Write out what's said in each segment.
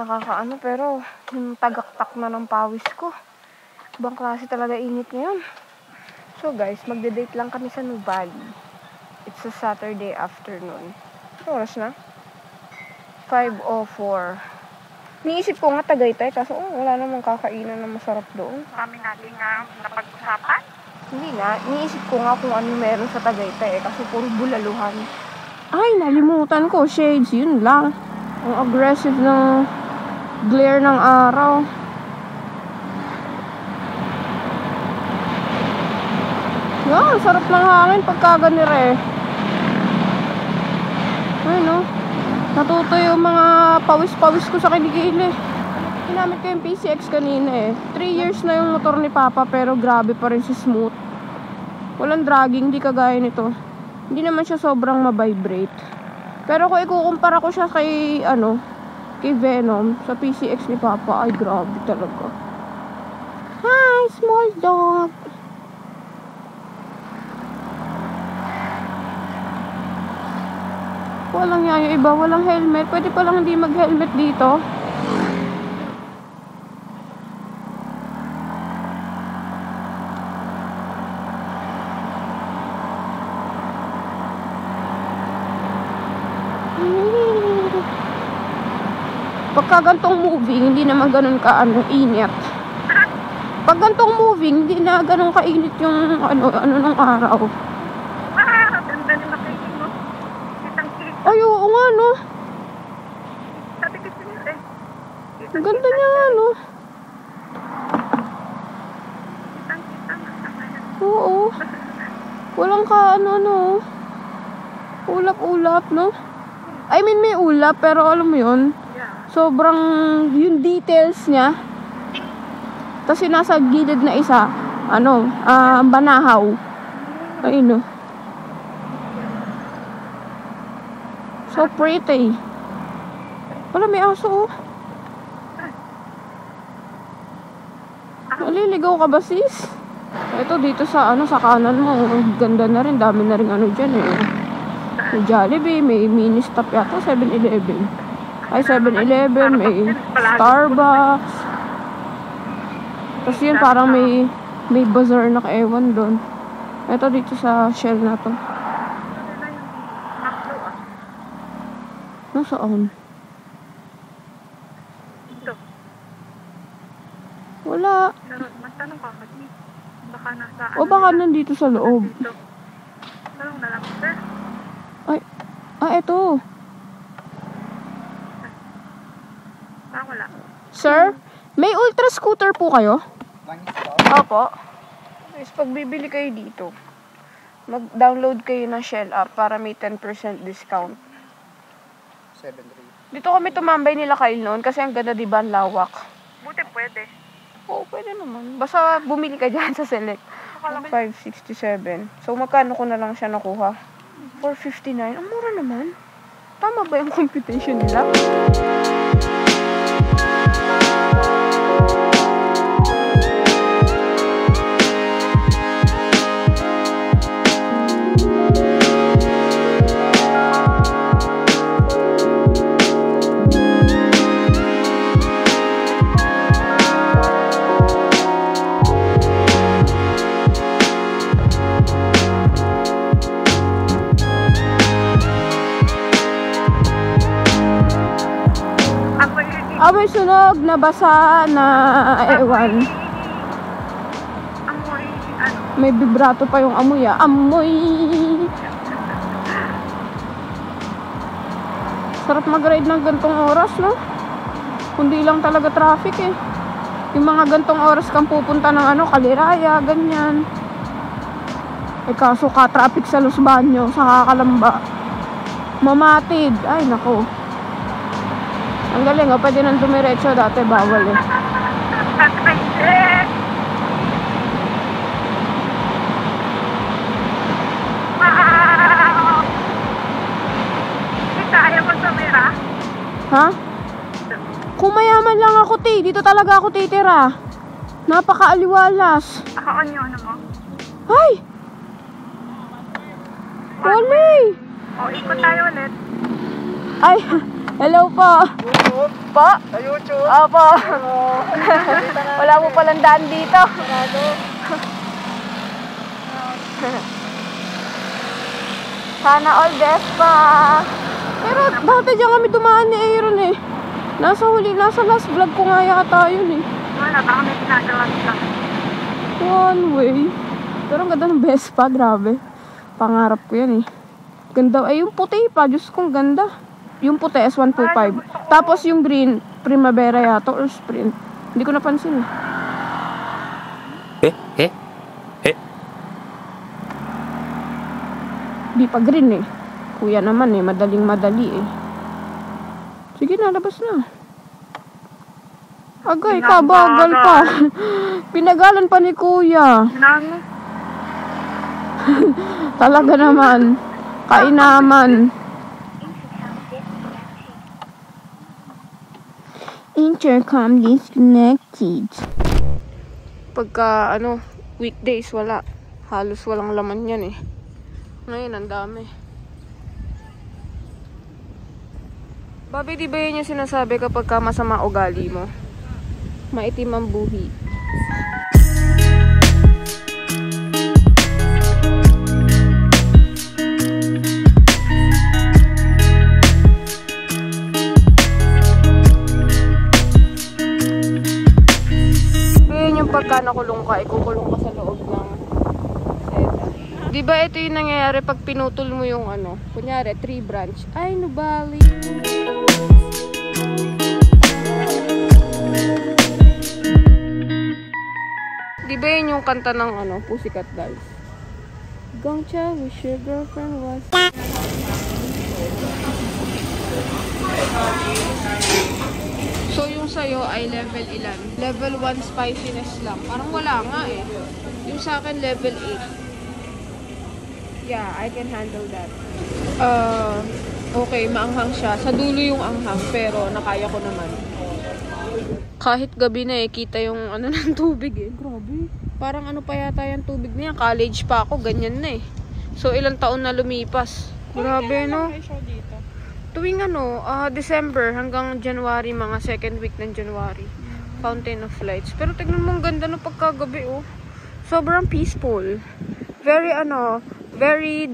nakakaano, pero yung tagaktak na ng pawis ko. Ibang klase talaga init ngayon. So guys, magde-date lang kami sa Nuvali. It's a Saturday afternoon. Oras na? 5:04. Niisip ko nga Tagaytay, kaso wala namang kakainan na masarap doon. Kami natin nga napag-usapan. Hindi nga, niisip ko nga kung ano meron sa Tagaytay kasi puro bulaluhan. Ay, nalimutan ko, shades, yun lang. Ang aggressive ng glare ng araw. Yan, sarap ng hangin pagka ganire. Ay no, natuto yung mga pawis-pawis ko sa kilikili. Ginamit ko yung PCX kanina 3 years na yung motor ni Papa pero grabe pa rin si smooth. Walang dragging, hindi kagaya nito. Hindi naman siya sobrang ma-vibrate. Pero kung ikukumpara ko siya kay kay Venom sa PCX ni Papa, ay grabe talaga. Hi, small dog. Walang yan yung iba, walang helmet. Pwede palang hindi mag-helmet dito. Pagka gantong moving, hindi naman ganun init. Pag gantong moving, hindi na ganun kainit yung ng araw. Ganda ni makikin mo. Kitang-kita. Ay, oo nga, no? Sabi kasi nila Ang ganda niya nga, no? Kitang-kita nga. Oo. Walang ulap-ulap, no? I mean, may ulap, pero alam mo yun, sobrang yung details niya. Tapos yung nasa gilid na isa, banahaw. Ayun, no? So pretty. Wala, may aso, oh. Naliligaw ka ba, sis? Ito, dito sa kanan mo, ganda na rin. Dami na rin dyan, eh. May Jollibee, may mini stop yata, 7-Eleven. Ay, 7-Eleven, may Starbucks. Tapos yun, parang may bazaar na kaewan doon. Ito, dito sa Shell na to. Nasaan? Ito. Wala. Magtanong ka kasi. Baka nasa O baka nandito sa loob. dito. Tanong na lang, sir. Eto. Wala. Sir, may ultra scooter po kayo? Opo. Guys, pag bibili kayo dito, mag-download kayo ng Shell app para may 10% discount. 7-3. Dito kami tumambay nila Kyle noon kasi ang ganda, diba, ang lawak. Buti pwede. Oo, pwede naman. Basta bumili ka dyan sa Select. 567. So, magkano ko na lang siya nakuha? 459. Ang mura naman. Tama ba yung computation nila? May sunog, nabasa, na ewan. Amoy, May vibrato pa yung amoy, Amoy! Sarap mag-ride ng gantong oras, no? Kundi lang talaga traffic, eh. Yung mga gantong oras kang pupunta ng Kaliraya, ganyan. Eh, kaso ka-traffic sa Los Baños, sa Kakalamba. Mamatid. Ay, nako. Ang galing, pwede nang dumiretso, dati bawal, eh. Kaya mo tumira? Ha? Kung mayaman lang ako, dito talaga ako titira. Napakaaliwalas. On yun, mo? Ay! Wali! O, ikot tayo ulit. Ay, hello po. YouTube? Po? Sa YouTube? Opo. Hello. Wala mo palang daan dito. Sana all best pa. Pero dati dyan kami dumaan ni Aaron eh. Nasa last vlog ko nga yata yun eh. Wala, baka may pinagawas lang. One way. Pero ang ganda ng Vespa, grabe. Pangarap ko yan eh. Ganda. Ay, yung puti pa. Diyos kong ganda. Yung puti, S125. Tapos yung green, Primavera yata or Sprint. Hindi ko napansin eh. Di pa green eh. Kuya naman eh, madaling madali eh. Sige na, labas na. Agay, kabagal pa. Pinagalan pa ni kuya. Nano? Talaga naman. Kainaman. Intercom disconnected. Pagka weekdays wala. Halos walang laman yan eh. Ngayon ang dami. Babe, di ba yun yung sinasabi kapag ka masama ugali mo? Maitim ang buhi. Yun yung pagka nakulong ka, ikukulong ka sa loob ng seta. Di ba ito yung nangyayari pag pinutol mo yung kunyari, tree branch. Ay, nubali. Di ba yun yung kanta ng Pussycat Dolls? Gongcha, wish your girlfriend was... So yung sa'yo ay level ilan? Level 1 spiciness lang. Parang wala nga eh. Yung sa akin level 8. Yeah, I can handle that. Okay, maanghang siya. Sa dulo yung anghang, pero nakaya ko naman. Kahit gabi na eh, kita yung ng tubig eh. Grabe. Parang pa yata yung tubig niya. College pa ako, ganyan na eh. So, ilang taon na lumipas. Grabe, no? Tuwing December hanggang January, mga second week ng January. Fountain of Lights. Pero tignan mo, ang ganda no pagkagabi, oh. Sobrang peaceful. Very, very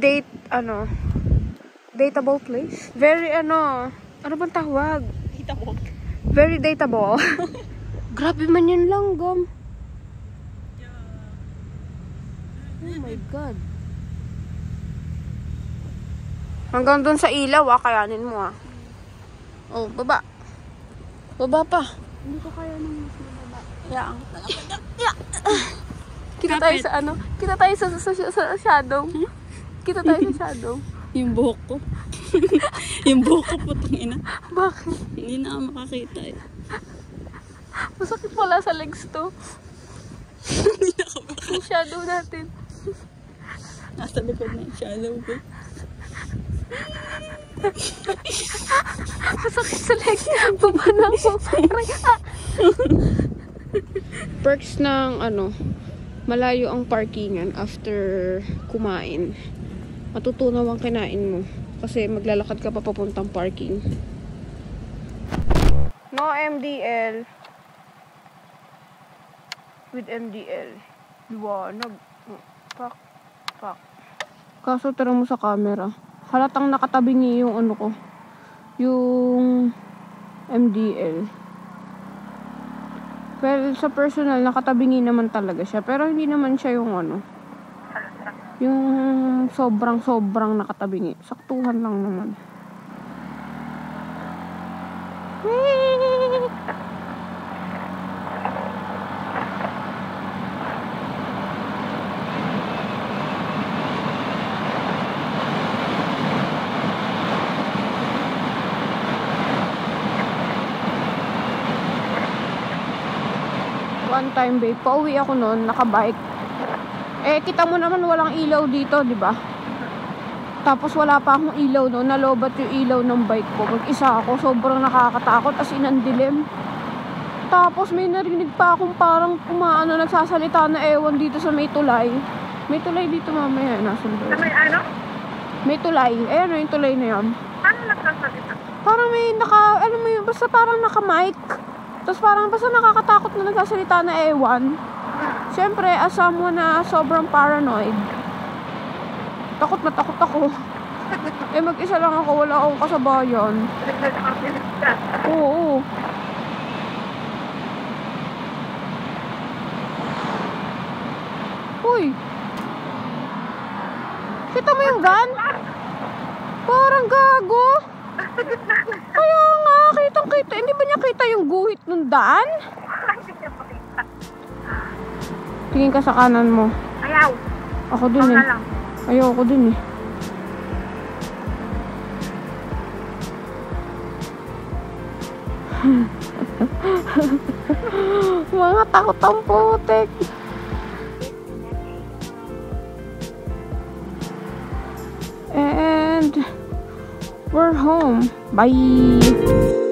dateable place. Very, ano bang tawag? Dateable. Very dateable. Grabe man yun lang, gam. Oh my God. Hanggang dun sa ilaw, kayanin mo, Oh, baba. Baba pa. Hindi ko kaya nang mas mababa. Yang. Kita tayo sa Kita tayo sa shadow. Kita tayo sa shadow. Yung buhok ko. Yung buhok ko, putang ina. Bakit? Hindi na ako makakita eh. Masakit pala sa legs to. Hindi na ako makakita. Yung shadow natin. Nasa likod na yung shadow ko. Masakit sa legs. Baba na ako. Perks ng malayo ang parkingan after kumain. Matutunaw ang kinain mo. Kasi maglalakad ka pa papuntang parking. No MDL. With MDL. Liwanag. Pak. Kaso tira mo sa camera. Halatang nakatabingi yung ko. Yung MDL. Well, sa personal, nakatabingi naman talaga siya. Pero hindi naman siya yung yung sobrang nakatabingi. Saktuhan lang naman. One time, babe, pauwi ako noon, nakabike. Kita mo naman walang ilaw dito, di ba? Tapos wala pa akong ilaw noon, nalobat yung ilaw ng bike ko. Mag-isa ako, sobrang nakakatakot, as in ang dilim. Tapos may narinig pa akong parang nagsasalita na ewan dito sa may tulay. May tulay dito mamaya, nasun doon. May May tulay, yung tulay na yan. Paano nagsasalita? Parang may alam mo yun, basta parang naka-mic. Tapos parang basta nakakatakot na nagsasalita na ewan. Siyempre, as someone na sobrang paranoid, takot na takot ako. Eh, mag-isa lang ako, wala akong kasabayan. Oo. Uy! Kita mo yung gun? Parang gago. Kaya nga, kitang-kita. Hindi ba niya kita yung guhit ng daan? Tingin ka sa kanan mo. Ayaw. Ako din eh. lang. Ayaw ako din eh. Mga takot ang putik. And we're home. Bye.